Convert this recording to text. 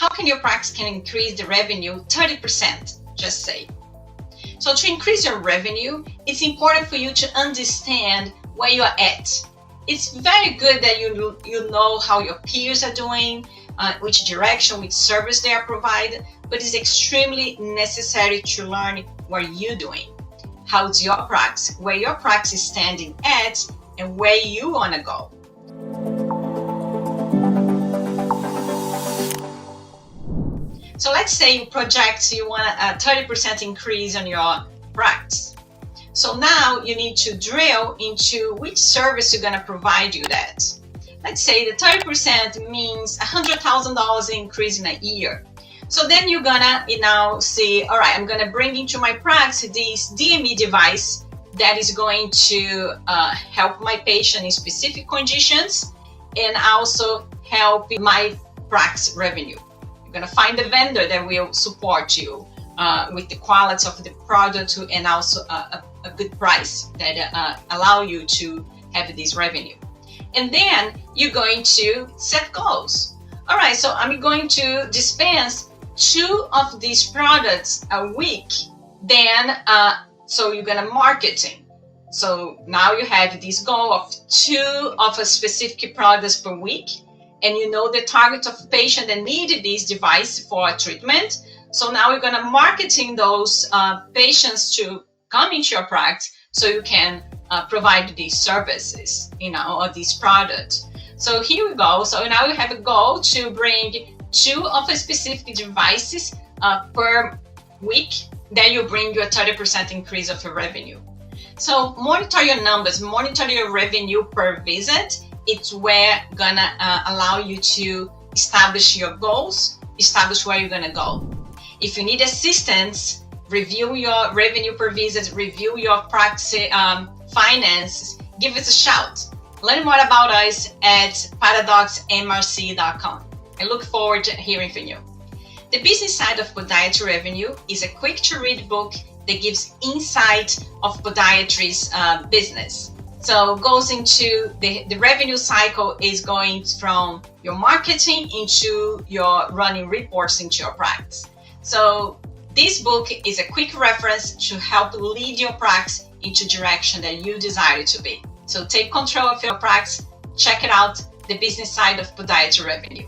how can your practice can increase the revenue 30%, just say. So to increase your revenue, it's important for you to understand where you're at. It's very good that you know how your peers are doing, which direction, which service they are providing, but it's extremely necessary to learn what you're doing. How's your practice, where your practice is standing at, and where you want to go. So let's say you project you want a 30% increase on your practice. So now you need to drill into which service you're going to provide you that. Let's say the 30% means $100,000 increase in a year. So then you're gonna say, all right, I'm gonna bring into my practice this DME device that is going to help my patient in specific conditions and also help my practice revenue. You're gonna find a vendor that will support you with the quality of the product and also a good price that allow you to have this revenue. And then you're going to set goals. All right, so I'm going to dispense 2 of these products a week. Then, so you're gonna marketing. So now you have this goal of 2 of a specific products per week, and you know the target of patient that need this device for treatment. So now you're gonna marketing those patients to come into your practice so you can provide these services, or this product. So here we go. So now you have a goal to bring 2 of a specific devices per week. Then you bring your 30% increase of your revenue. So monitor your numbers, monitor your revenue per visit. It's where gonna allow you to establish your goals, establish where you're gonna go. If you need assistance, review your revenue per visit, review your practice finances, give us a shout. Learn more about us at ParaDocsMRC.com. I look forward to hearing from you. The Business Side of Podiatry Revenue is a quick-to-read book that gives insight of podiatry's business. So it goes into the revenue cycle is going from your marketing into your running reports into your practice. So this book is a quick reference to help lead your practice into direction that you desire it to be. So take control of your practice, check it out, The Business Side of Podiatry Revenue.